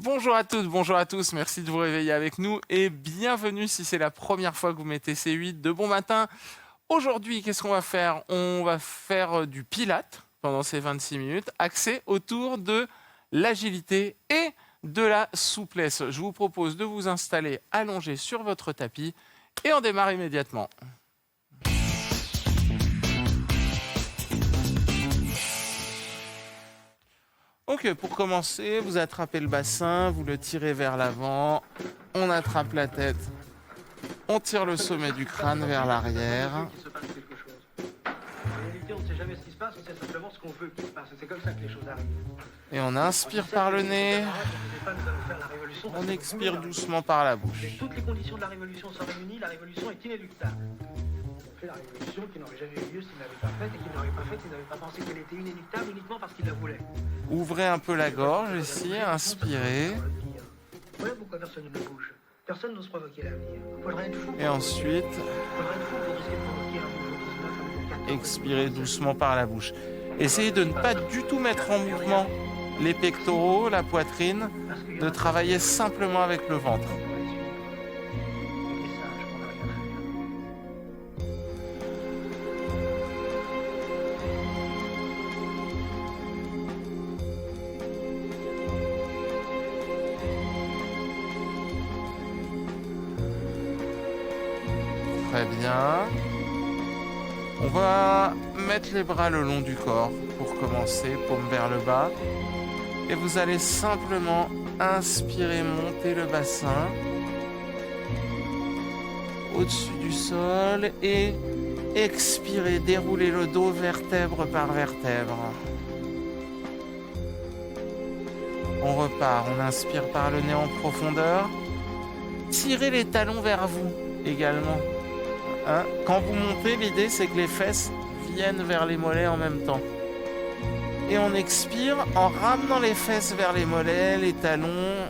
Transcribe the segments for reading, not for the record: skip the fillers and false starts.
Bonjour à toutes, bonjour à tous, merci de vous réveiller avec nous et bienvenue si c'est la première fois que vous mettez C8 de bon matin. Aujourd'hui, qu'est-ce qu'on va faire? On va faire du pilate pendant ces 26 minutes, axé autour de l'agilité et de la souplesse. Je vous propose de vous installer allongé sur votre tapis et on démarre immédiatement. Ok, pour commencer, vous attrapez le bassin, vous le tirez vers l'avant, on attrape la tête, on tire le sommet du crâne vers l'arrière. Qu'il se passe quelque chose. En réalité, on ne sait jamais ce qui se passe, on sait simplement ce qu'on veut qu'il se passe. C'est comme ça que les choses arrivent. Et on inspire par le nez, on expire doucement par la bouche. Si toutes les conditions de la révolution sont réunies, la révolution est inéluctable. On fait la révolution qui n'aurait jamais eu lieu s'il n'avait pas faite et qu'il n'aurait pas faite s'il n'avait pas pensé qu'elle était inéluctable uniquement parce qu'il la voulait. Ouvrez un peu la gorge ici, inspirez. Voilà pourquoi personne ne bouge. Personne n'ose provoquer l'avenir. Faudrait être fou. Et ensuite, Faudrait être fou pour risquer de provoquer un nouveau 19, expirez doucement par la bouche. Essayez de ne pas du tout mettre en mouvement les pectoraux, la poitrine, de travailler simplement avec le ventre. Très bien. On va mettre les bras le long du corps pour commencer, paume vers le bas. Et vous allez simplement inspirer, monter le bassin au-dessus du sol et expirer, dérouler le dos vertèbre par vertèbre. On repart, on inspire par le nez en profondeur. Tirez les talons vers vous également. Quand vous montez, l'idée c'est que les fesses viennent vers les mollets en même temps. Et on expire en ramenant les fesses vers les mollets, les talons.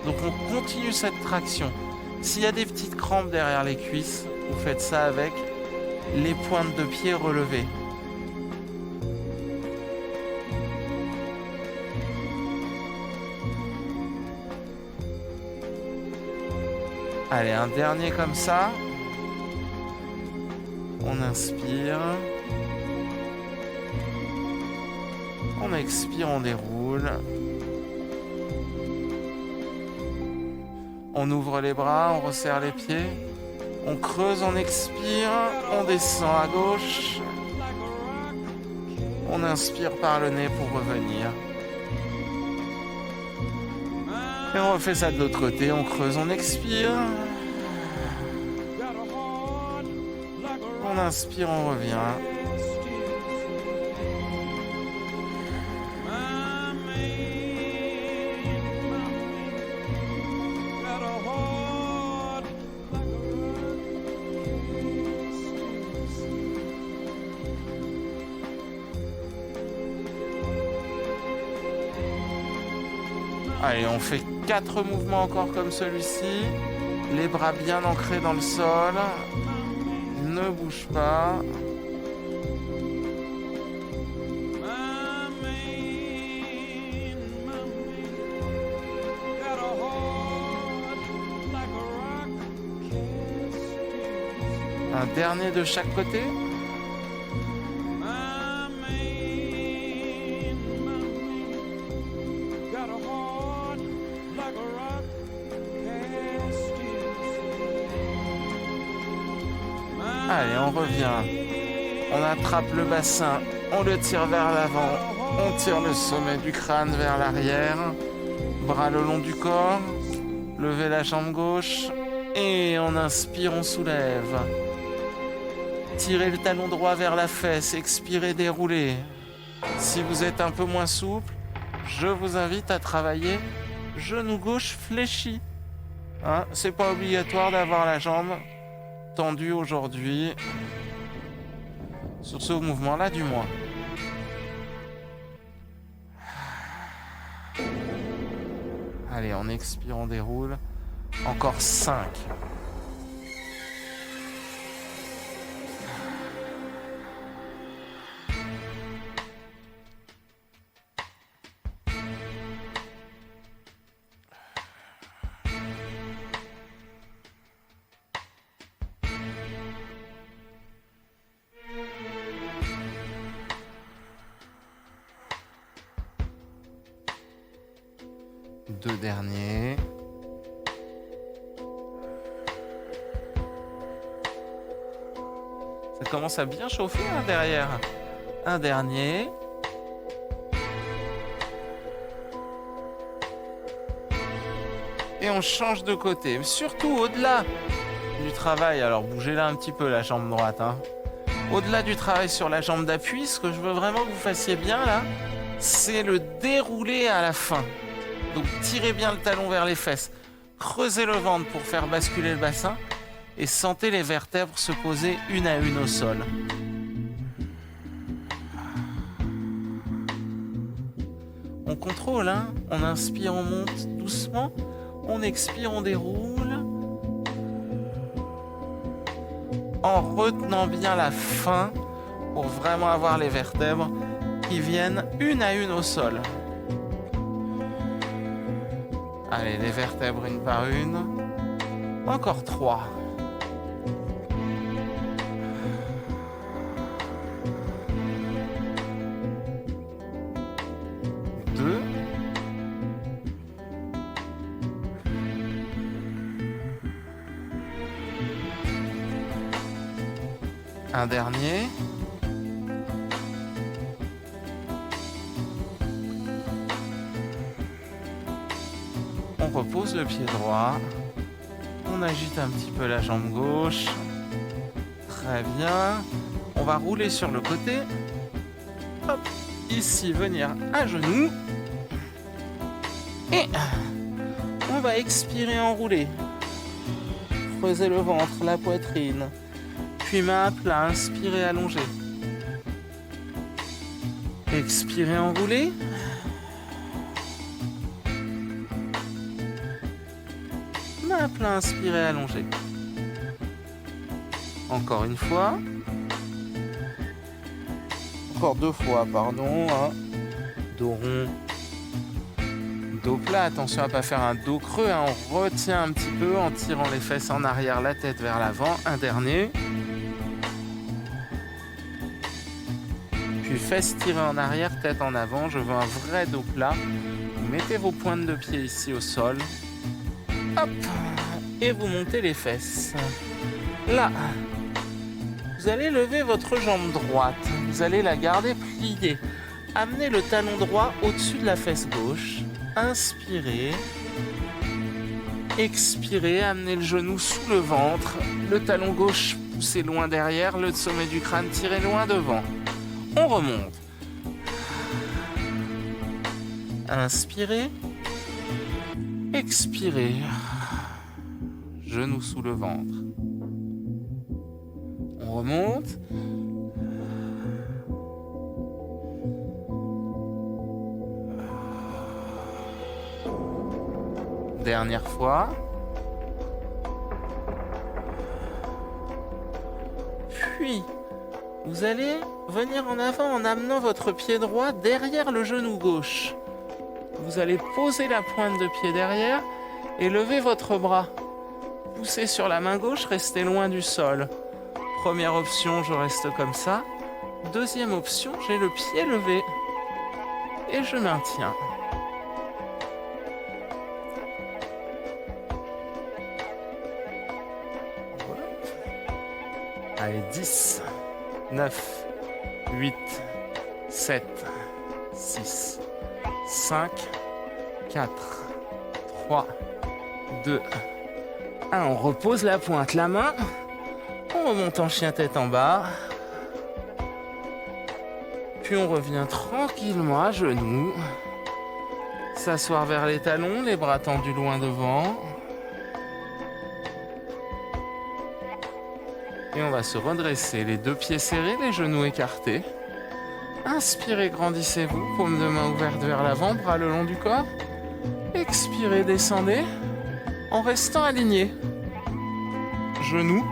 Donc on continue cette traction. S'il y a des petites crampes derrière les cuisses, vous faites ça avec les pointes de pied relevées. Allez, un dernier comme ça. On inspire. On expire, on déroule. On ouvre les bras, on resserre les pieds. On creuse, on expire. On descend à gauche. On inspire par le nez pour revenir. Et on refait ça de l'autre côté. On creuse, on expire. On inspire, on revient. Allez, on fait 4 mouvements encore comme celui-ci. Les bras bien ancrés dans le sol. Ne bouge pas. Un dernier de chaque côté. Allez, on revient. On attrape le bassin, on le tire vers l'avant, on tire le sommet du crâne vers l'arrière, bras le long du corps, levez la jambe gauche et on inspire, on soulève. Tirez le talon droit vers la fesse, expirez, déroulez. Si vous êtes un peu moins souple, je vous invite à travailler genou gauche fléchi. C'est pas obligatoire d'avoir la jambe tendue aujourd'hui. Sur ce mouvement-là, du moins. Allez, on expire, on déroule. Encore 5. 2 derniers. Ça commence à bien chauffer hein, derrière. Un dernier. Et on change de côté. Surtout au-delà du travail. Alors bougez-la un petit peu la jambe droite. Hein. Au-delà du travail sur la jambe d'appui, ce que je veux vraiment que vous fassiez bien là, c'est le dérouler à la fin. Donc tirez bien le talon vers les fesses. Creusez le ventre pour faire basculer le bassin. Et sentez les vertèbres se poser une à une au sol. On contrôle, hein. On inspire, on monte doucement. On expire, on déroule. En retenant bien la fin pour vraiment avoir les vertèbres qui viennent une à une au sol. Allez, les vertèbres une par une. Encore 3. 2. Un dernier. On repose le pied droit. On agite un petit peu la jambe gauche. Très bien. On va rouler sur le côté. Hop. Ici, venir à genoux. Et on va expirer, enrouler. Creuser le ventre, la poitrine. Puis main à plat, inspirez, allongez. Expirez, enrouler. Main à plat, inspirez, allongez. Encore une fois. Encore 2 fois, pardon. Hein. Dos rond. Dos plat, attention à ne pas faire un dos creux. Hein. On retient un petit peu en tirant les fesses en arrière, la tête vers l'avant. Un dernier. Puis fesses tirées en arrière, tête en avant. Je veux un vrai dos plat. Vous mettez vos pointes de pied ici au sol. Hop. Et vous montez les fesses. Là. Vous allez lever votre jambe droite. Vous allez la garder pliée. Amenez le talon droit au-dessus de la fesse gauche. Inspirez. Expirez. Amenez le genou sous le ventre. Le talon gauche poussez loin derrière. Le sommet du crâne tiré loin devant. On remonte. Inspirez. Expirez. Genou sous le ventre. On remonte. Dernière fois. Puis, vous allez venir en avant en amenant votre pied droit derrière le genou gauche. Vous allez poser la pointe de pied derrière et lever votre bras. Poussez sur la main gauche, restez loin du sol. Première option, je reste comme ça. Deuxième option, j'ai le pied levé et je maintiens. Allez, 10, 9, 8, 7, 6, 5, 4, 3, 2, 1. On repose la pointe, la main. On remonte en chien tête en bas. Puis on revient tranquillement à genoux. S'asseoir vers les talons, les bras tendus loin devant. Et on va se redresser, les 2 pieds serrés, les genoux écartés. Inspirez, grandissez-vous, paume de main ouverte vers l'avant, bras le long du corps. Expirez, descendez, en restant aligné. Genoux,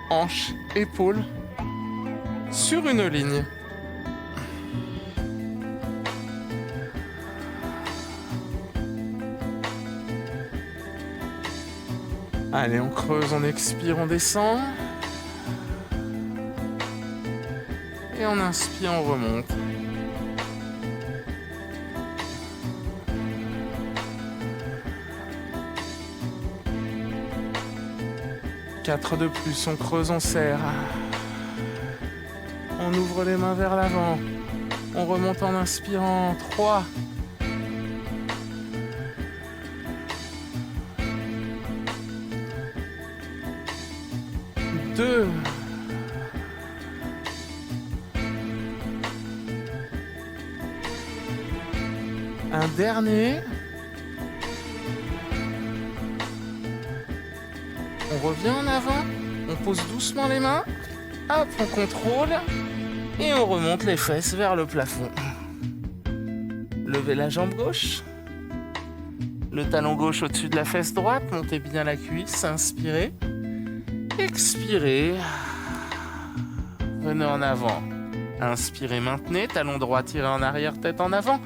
hanches, épaules, sur une ligne. Allez, on creuse, on expire, on descend. Et on inspire, on remonte. 4 de plus, on creuse, on serre. On ouvre les mains vers l'avant. On remonte en inspirant. 3. 2. 1 dernier. On revient en avant. On pose doucement les mains. Hop, on contrôle. Et on remonte les fesses vers le plafond. Levez la jambe gauche. Le talon gauche au-dessus de la fesse droite. Montez bien la cuisse. Inspirez. Expirez. Venez en avant. Inspirez, maintenez. Talon droit tiré en arrière, tête en avant.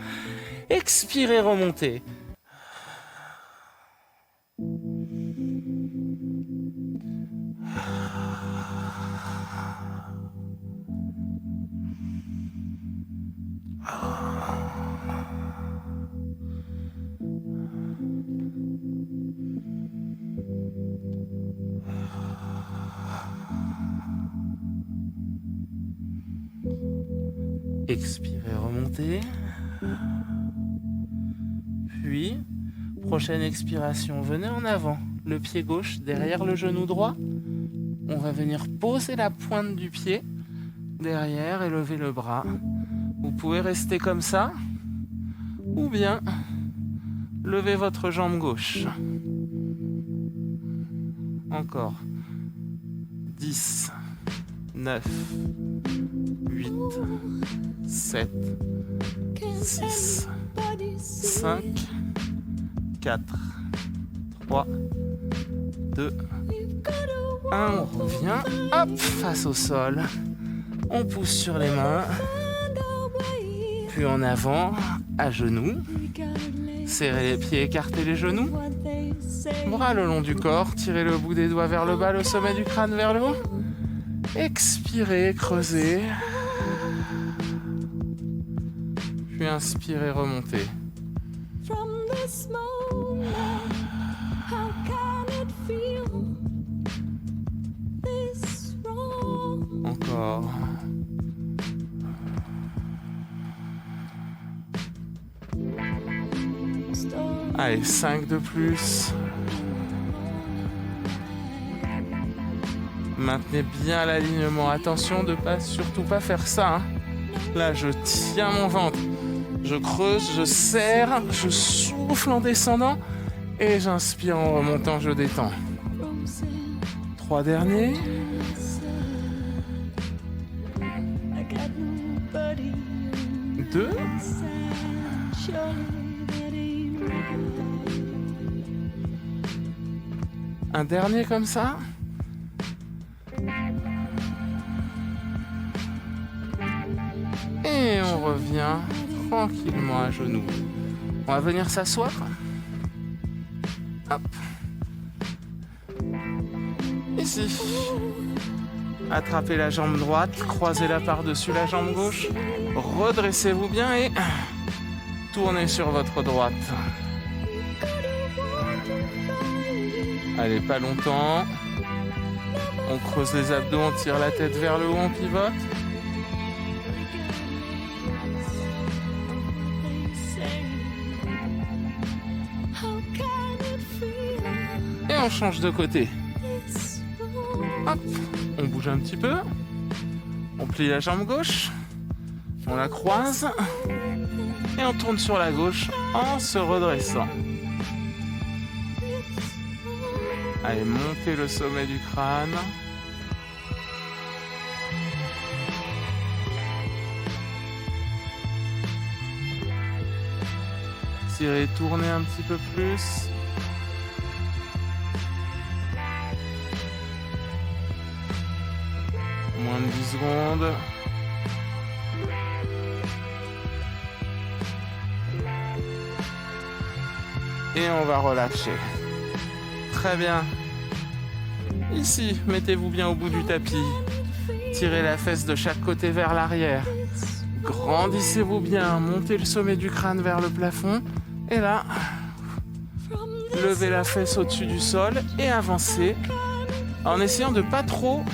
Expirez, remontez. Expirez, remontez. Puis, prochaine expiration, venez en avant. Le pied gauche derrière le genou droit. On va venir poser la pointe du pied derrière et lever le bras. Vous pouvez rester comme ça, ou bien lever votre jambe gauche. Encore. 10, 9, 8, 7, 6, 5, 4, 3, 2, 1. On revient, hop, face au sol. On pousse sur les mains. Puis en avant, à genoux. Serrez les pieds, écartez les genoux. Bras le long du corps, tirez le bout des doigts vers le bas, le sommet du crâne vers le haut. Expirez, creusez. Puis inspirez, remontez. Encore. Allez, 5 de plus. Maintenez bien l'alignement. Attention de pas, surtout pas faire ça. Là, je tiens mon ventre. Je creuse, je serre, je souffle en descendant. Et j'inspire en remontant, je détends. 3 derniers. 2. Un dernier comme ça. Et on revient tranquillement à genoux. On va venir s'asseoir. Hop. Ici. Attrapez la jambe droite, croisez-la par-dessus la jambe gauche. Redressez-vous bien et tournez sur votre droite. Allez, pas longtemps. On creuse les abdos, on tire la tête vers le haut, on pivote. Et on change de côté. Hop, on bouge un petit peu. On plie la jambe gauche. On la croise. Et on tourne sur la gauche en se redressant. Allez, montez le sommet du crâne. Tirez, tournez un petit peu plus. Moins de 10 secondes. Et on va relâcher. Très bien. Ici, mettez-vous bien au bout du tapis. Tirez la fesse de chaque côté vers l'arrière. Grandissez-vous bien. Montez le sommet du crâne vers le plafond. Et là, levez la fesse au-dessus du sol et avancez. en essayant de pas trop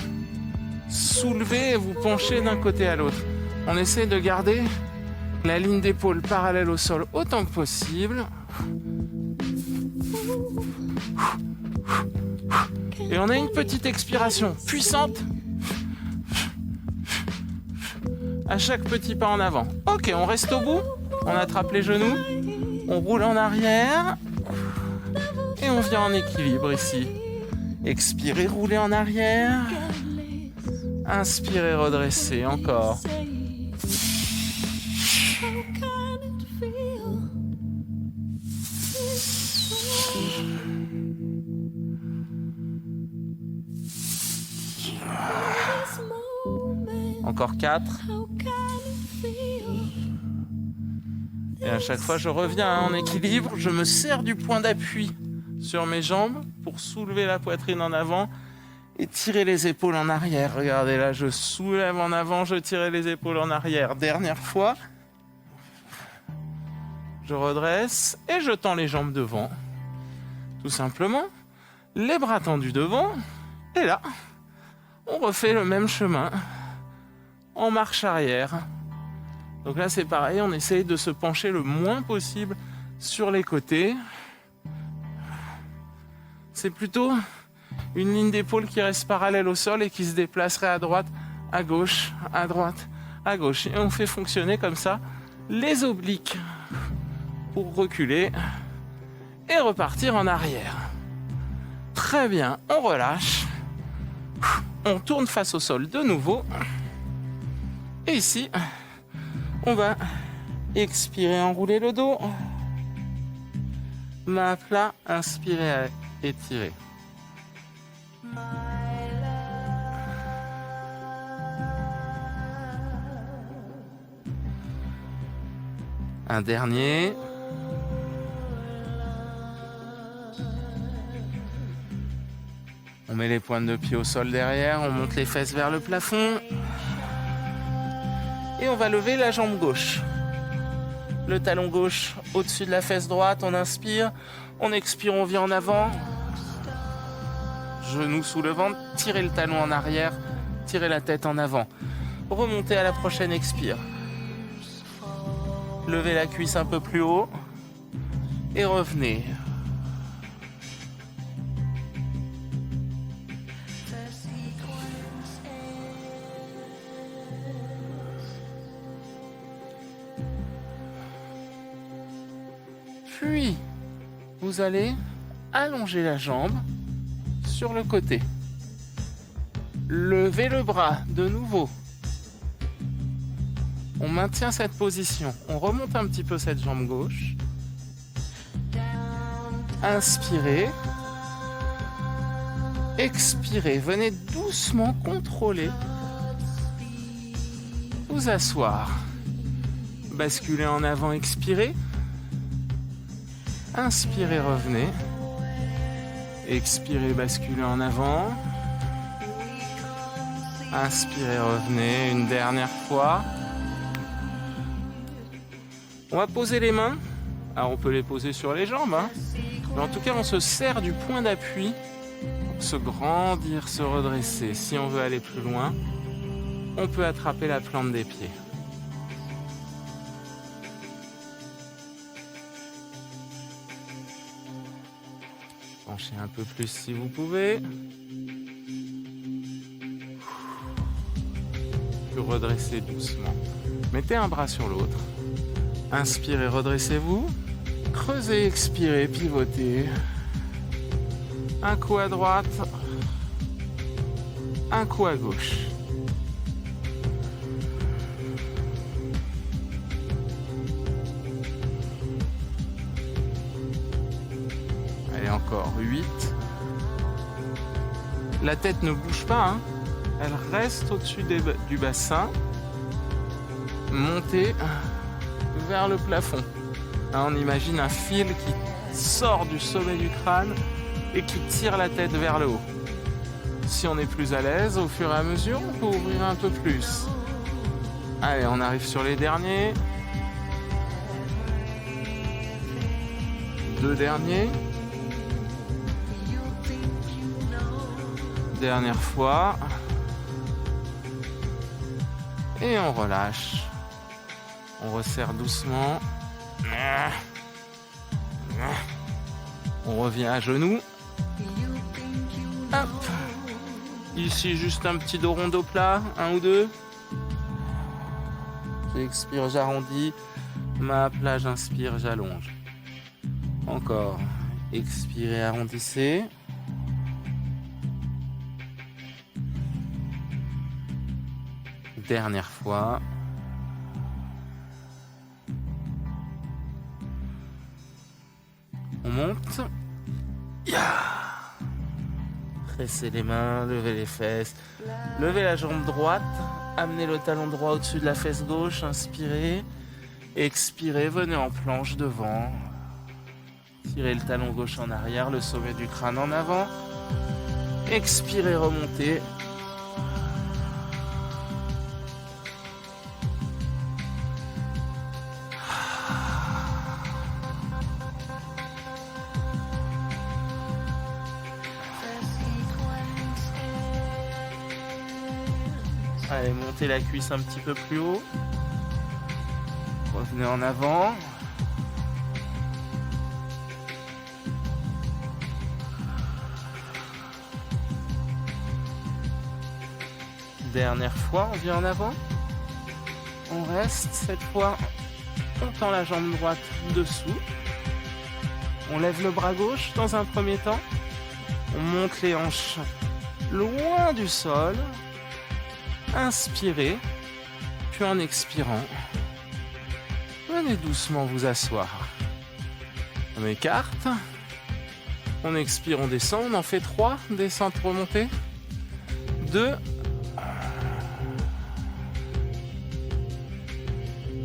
soulever et vous pencher d'un côté à l'autre. On essaie de garder la ligne d'épaule parallèle au sol autant que possible. Et on a une petite expiration puissante à chaque petit pas en avant. Ok, on reste au bout, on attrape les genoux, on roule en arrière et on vient en équilibre ici. Expirez, roulez en arrière. Inspirez, redressez, encore. Encore 4. Et à chaque fois, je reviens en équilibre. Je me sers du point d'appui sur mes jambes pour soulever la poitrine en avant et tirer les épaules en arrière. Regardez là, je soulève en avant, je tire les épaules en arrière. Dernière fois. Je redresse et je tends les jambes devant. Tout simplement. Les bras tendus devant. Et là, on refait le même chemin en marche arrière. Donc là, c'est pareil, on essaye de se pencher le moins possible sur les côtés. C'est plutôt une ligne d'épaule qui reste parallèle au sol et qui se déplacerait à droite, à gauche, à droite, à gauche. Et on fait fonctionner comme ça les obliques pour reculer et repartir en arrière. Très bien, on relâche. On tourne face au sol de nouveau. Et ici, on va expirer, enrouler le dos. Main à plat, inspirer, étirer. Un dernier. On met les pointes de pied au sol derrière, on monte les fesses vers le plafond. Et on va lever la jambe gauche. Le talon gauche au-dessus de la fesse droite, on inspire. On expire, on vient en avant. Genou sous le ventre, tirez le talon en arrière, tirez la tête en avant. Remontez à la prochaine expire. Levez la cuisse un peu plus haut. Et revenez. Puis, vous allez allonger la jambe sur le côté. Levez le bras de nouveau. On maintient cette position. On remonte un petit peu cette jambe gauche. Inspirez. Expirez. Venez doucement contrôler. Vous asseoir. Basculez en avant, expirez. Inspirez, revenez. Expirez, basculez en avant. Inspirez, revenez. Une dernière fois. On va poser les mains. Alors on peut les poser sur les jambes. Mais en tout cas, on se sert du point d'appui pour se grandir, se redresser. Si on veut aller plus loin, on peut attraper la plante des pieds. Penchez un peu plus si vous pouvez. Puis redressez doucement. Mettez un bras sur l'autre. Inspirez, redressez-vous. Creusez, expirez, pivotez. Un coup à droite. Un coup à gauche. Allez, encore 8. La tête ne bouge pas, Elle reste au-dessus du bassin. Montez vers le plafond. Là, on imagine un fil qui sort du sommet du crâne et qui tire la tête vers le haut. Si on est plus à l'aise, au fur et à mesure, on peut ouvrir un peu plus. Allez, on arrive sur les derniers. 2 derniers. Dernière fois. Et on relâche. On resserre doucement. On revient à genoux. Hop. Ici, juste un petit dos rond dos plat. 1 ou 2. J'expire, j'arrondis. Ma plat, j'inspire, j'allonge. Encore. Expirez, arrondissez. Dernière fois. On monte. Pressez les mains, levez les fesses. Levez la jambe droite. Amenez le talon droit au-dessus de la fesse gauche. Inspirez. Expirez, venez en planche devant. Tirez le talon gauche en arrière, le sommet du crâne en avant. Expirez, remontez. Allez, montez la cuisse un petit peu plus haut. Revenez en avant. Dernière fois, on vient en avant. On reste, cette fois, on tend la jambe droite dessous. On lève le bras gauche dans un premier temps. On monte les hanches loin du sol. Inspirez, puis en expirant, venez doucement vous asseoir. On écarte. On expire, on descend. On en fait 3. Descente, remontée. 2.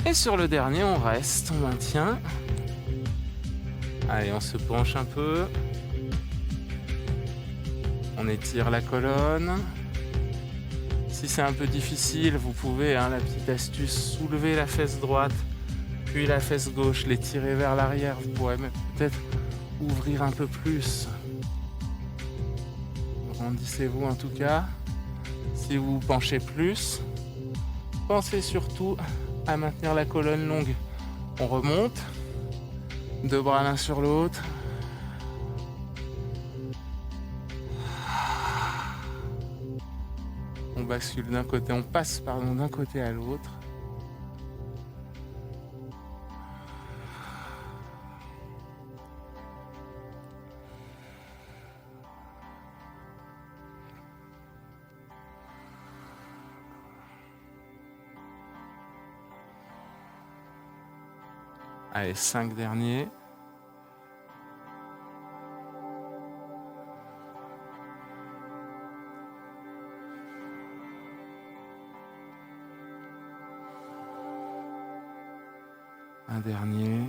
Et sur le dernier, on reste, on maintient. Allez, on se penche un peu. On étire la colonne. Si c'est un peu difficile, vous pouvez, la petite astuce, soulever la fesse droite, puis la fesse gauche, les tirer vers l'arrière. Vous pourrez même peut-être ouvrir un peu plus. Grandissez-vous en tout cas. Si vous vous penchez plus, pensez surtout à maintenir la colonne longue. On remonte, 2 bras l'un sur l'autre. On bascule d'un côté, on passe d'un côté à l'autre. Allez, 5 derniers. Un dernier.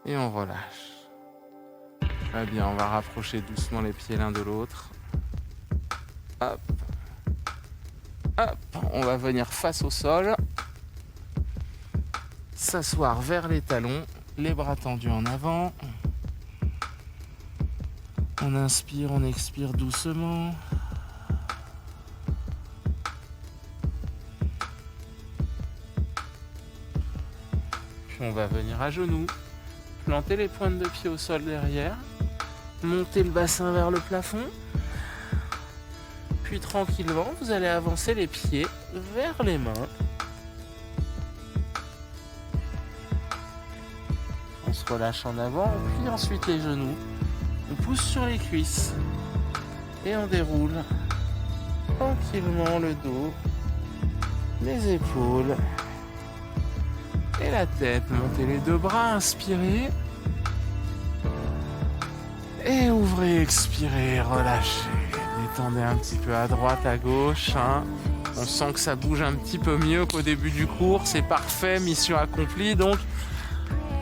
Et on relâche. Très bien, on va rapprocher doucement les pieds l'un de l'autre. Hop. Hop. On va venir face au sol. S'asseoir vers les talons, les bras tendus en avant. On inspire, on expire doucement. Puis on va venir à genoux, planter les pointes de pied au sol derrière, monter le bassin vers le plafond. Puis tranquillement, vous allez avancer les pieds vers les mains. On se relâche en avant, on plie ensuite les genoux, on pousse sur les cuisses et on déroule tranquillement le dos, les épaules et la tête. Montez les 2 bras, inspirez et ouvrez, expirez, relâchez. Détendez un petit peu à droite, à gauche. On sent que ça bouge un petit peu mieux qu'au début du cours, c'est parfait, mission accomplie donc.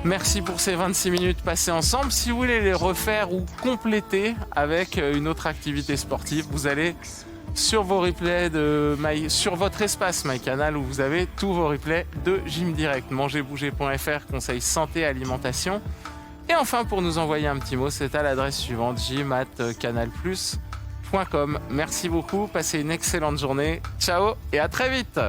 Merci pour ces 26 minutes passées ensemble. Si vous voulez les refaire ou compléter avec une autre activité sportive, vous allez sur vos replays sur votre espace MyCanal où vous avez tous vos replays de Gym Direct. Mangerbouger.fr, conseils santé, alimentation. Et enfin, pour nous envoyer un petit mot, c'est à l'adresse suivante, gym@canalplus.fr. Merci beaucoup, passez une excellente journée. Ciao et à très vite.